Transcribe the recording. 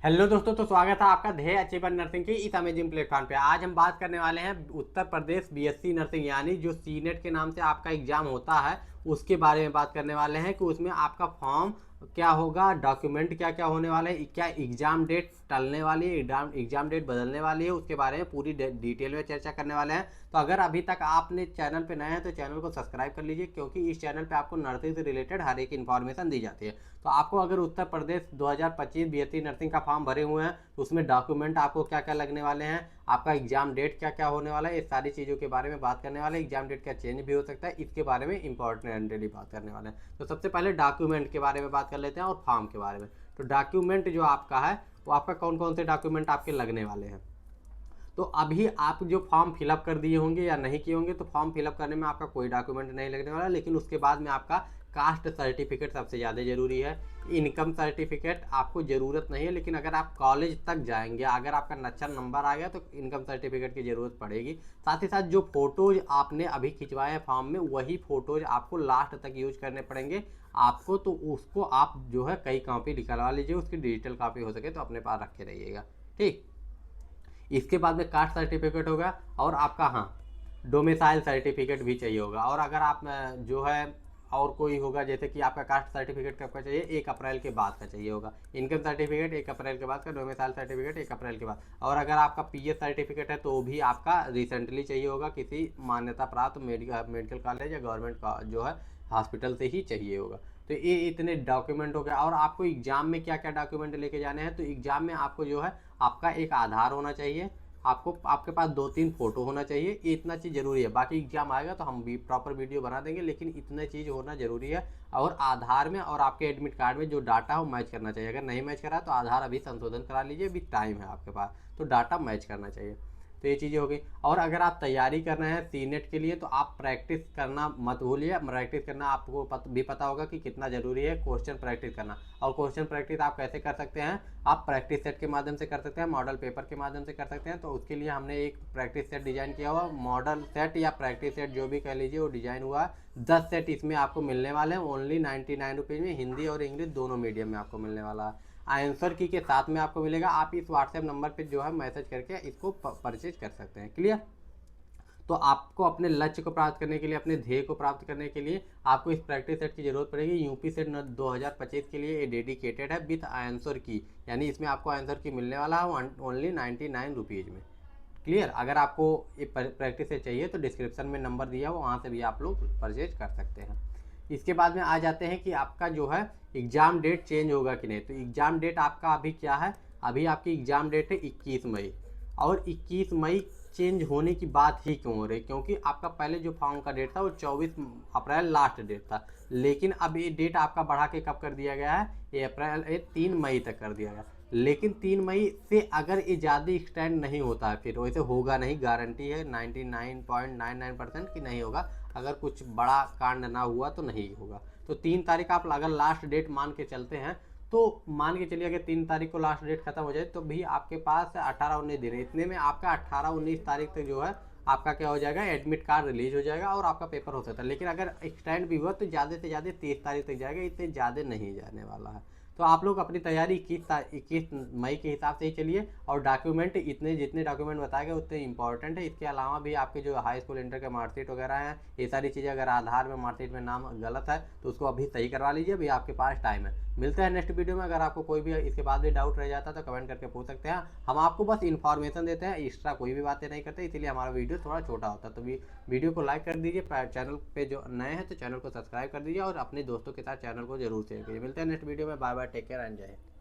Hello दोस्तों, तो स्वागत है आपका ध्येय अचीवर नर्सिंग के इस अमेजिंग प्लेटफॉर्म पे। आज हम बात करने वाले हैं उत्तर प्रदेश बीएससी नर्सिंग यानी जो सीनेट के नाम से आपका एग्जाम होता है उसके बारे में बात करने वाले हैं कि उसमें आपका फॉर्म क्या होगा, डॉक्यूमेंट क्या क्या होने वाले हैं, क्या एग्जाम डेट टलने वाली है, एग्जाम डेट बदलने वाली है, उसके बारे में पूरी डिटेल में चर्चा करने वाले हैं। तो अगर अभी तक आपने चैनल पे नए हैं तो चैनल को सब्सक्राइब कर लीजिए, क्योंकि इस चैनल पे आपको नर्सिंग से रिलेटेड हर एक इन्फॉर्मेशन दी जाती है। तो आपको अगर उत्तर प्रदेश 2025 बीएससी नर्सिंग का फॉर्म भरे हुए हैं तो उसमें डॉक्यूमेंट आपको क्या क्या लगने वाले हैं, आपका एग्जाम डेट क्या क्या होने वाला है, इस सारी चीज़ों के बारे में बात करने वाले हैं। एग्जाम डेट क्या चेंज भी हो सकता है, इसके बारे में इंपॉर्टेंटली बात करने वाले हैं। तो सबसे पहले डॉक्यूमेंट के बारे में बात कर लेते हैं और फॉर्म के बारे में। तो डॉक्यूमेंट जो आपका है वो आपका कौन कौन से डॉक्यूमेंट आपके लगने वाले हैं। तो अभी आप जो फॉर्म फिलअप कर दिए होंगे या नहीं किए होंगे, तो फॉर्म फिलअप करने में आपका कोई डॉक्यूमेंट नहीं लगने वाला, लेकिन उसके बाद में आपका कास्ट सर्टिफिकेट सबसे ज़्यादा ज़रूरी है। इनकम सर्टिफिकेट आपको ज़रूरत नहीं है, लेकिन अगर आप कॉलेज तक जाएंगे, अगर आपका अच्छा नंबर आ गया तो इनकम सर्टिफिकेट की ज़रूरत पड़ेगी। साथ ही साथ जो फ़ोटोज़ आपने अभी खिंचवाए हैं फॉर्म में, वही फ़ोटोज़ आपको लास्ट तक यूज करने पड़ेंगे आपको। तो उसको आप जो है कई कॉपी निकलवा लीजिए, उसकी डिजिटल कॉपी हो सके तो अपने पास रखे रहिएगा, ठीक। इसके बाद में कास्ट सर्टिफिकेट होगा और आपका डोमिसाइल सर्टिफिकेट भी चाहिए होगा। और अगर आप जो है और कोई होगा, जैसे कि आपका कास्ट सर्टिफिकेट कब का चाहिए, 1 अप्रैल के बाद का चाहिए होगा। इनकम सर्टिफिकेट 1 अप्रैल के बाद का, डोमिसाइल सर्टिफिकेट 1 अप्रैल के बाद। और अगर आपका पीएस सर्टिफिकेट है तो भी आपका रिसेंटली चाहिए होगा, किसी मान्यता प्राप्त मेडिकल कॉलेज या गवर्नमेंट का जो है हॉस्पिटल से ही चाहिए होगा। तो ये इतने डॉक्यूमेंट हो गए। और आपको एग्जाम में क्या क्या डॉक्यूमेंट लेके जाने हैं, तो एग्जाम में आपको जो है आपका एक आधार होना चाहिए, आपको आपके पास 2-3 फोटो होना चाहिए। ये इतना चीज़ ज़रूरी है। बाकी एग्जाम आएगा तो हम भी प्रॉपर वीडियो बना देंगे, लेकिन इतना चीज़ होना ज़रूरी है। और आधार में और आपके एडमिट कार्ड में जो डाटा है वो मैच करना चाहिए। अगर नहीं मैच करा तो आधार अभी संशोधन करा लीजिए, अभी टाइम है आपके पास, तो डाटा मैच करना चाहिए। तो ये चीज़ें हो गई। और अगर आप तैयारी कर रहे हैं सीनेट के लिए तो आप प्रैक्टिस करना मत भूलिए। प्रैक्टिस करना आपको भी पता होगा कि कितना ज़रूरी है क्वेश्चन प्रैक्टिस करना। और क्वेश्चन प्रैक्टिस आप कैसे कर सकते हैं, आप प्रैक्टिस सेट के माध्यम से कर सकते हैं, मॉडल पेपर के माध्यम से कर सकते हैं। तो उसके लिए हमने एक प्रैक्टिस सेट डिज़ाइन किया हुआ, मॉडल सेट या प्रैक्टिस सेट जो भी कह लीजिए, वो डिज़ाइन हुआ 10 सेट इसमें आपको मिलने वाले हैं ओनली 99 रुपीज़ में। हिंदी और इंग्लिश दोनों मीडियम में आपको मिलने वाला है। आंसर की के साथ में आपको मिलेगा। आप इस व्हाट्सएप नंबर पे जो है मैसेज करके इसको परचेज कर सकते हैं। क्लियर। तो आपको अपने लक्ष्य को प्राप्त करने के लिए, अपने ध्येय को प्राप्त करने के लिए आपको इस प्रैक्टिस सेट की जरूरत पड़ेगी। यूपी सेट 2025 के लिए ये डेडिकेटेड है विथ आंसर की, यानी इसमें आपको आंसर की मिलने वाला है ओनली 99 रुपीज़ में। क्लियर। अगर आपको ये प्रैक्टिस सेट चाहिए तो डिस्क्रिप्शन में नंबर दिया हो, वहाँ से भी आप लोग परचेज कर सकते हैं। इसके बाद में आ जाते हैं कि आपका जो है एग्ज़ाम डेट चेंज होगा कि नहीं। तो एग्ज़ाम डेट आपका अभी क्या है, अभी आपकी एग्ज़ाम डेट है 21 मई। और 21 मई चेंज होने की बात ही क्यों हो रही, क्योंकि आपका पहले जो फॉर्म का डेट था वो 24 अप्रैल लास्ट डेट था। लेकिन अब ये डेट आपका बढ़ा के कब कर दिया गया है, ये 3 मई तक कर दिया गया। लेकिन 3 मई से अगर ये ज़्यादा एक्सटेंड नहीं होता है, फिर वैसे होगा नहीं, गारंटी है 99.99% कि नहीं होगा। अगर कुछ बड़ा कांड ना हुआ तो नहीं होगा। तो 3 तारीख आप अगर लास्ट डेट मान के चलते हैं, तो मान के चलिए अगर 3 तारीख को लास्ट डेट खत्म हो जाए तो भी आपके पास 18-19 दिन है। इतने में आपका 18-19 तारीख तक जो है आपका क्या हो जाएगा, एडमिट कार्ड रिलीज हो जाएगा और आपका पेपर हो सकता है। लेकिन अगर एक्सटेंड भी हुआ तो ज़्यादा से ज़्यादा 30 तारीख तक जाएगा, इतने ज़्यादा नहीं जाने वाला है। तो आप लोग अपनी तैयारी 21 मई के हिसाब से ही चलिए। और डॉक्यूमेंट इतने जितने डॉक्यूमेंट बताए गए उतने इंपॉर्टेंट है। इसके अलावा भी आपके जो हाई स्कूल इंटर के मार्कशीट वगैरह हैं, ये सारी चीज़ें, अगर आधार में मार्कशीट में नाम गलत है तो उसको अभी सही करवा लीजिए, अभी आपके पास टाइम है। मिलते हैं नेक्स्ट वीडियो में। अगर आपको कोई भी इसके बाद भी डाउट रह जाता है तो कमेंट करके पूछ सकते हैं। हम आपको बस इन्फॉर्मेशन देते हैं, एक्स्ट्रा कोई भी बातें नहीं करते, इसीलिए हमारा वीडियो थोड़ा छोटा होता है। तो वीडियो को लाइक कर दीजिए, चैनल पे जो नए हैं तो चैनल को सब्सक्राइब कर दीजिए और अपने दोस्तों के साथ चैनल को जरूर शेयर कीजिए। मिलते हैं नेक्स्ट वीडियो में। Bye bye, take care and जय हिंद।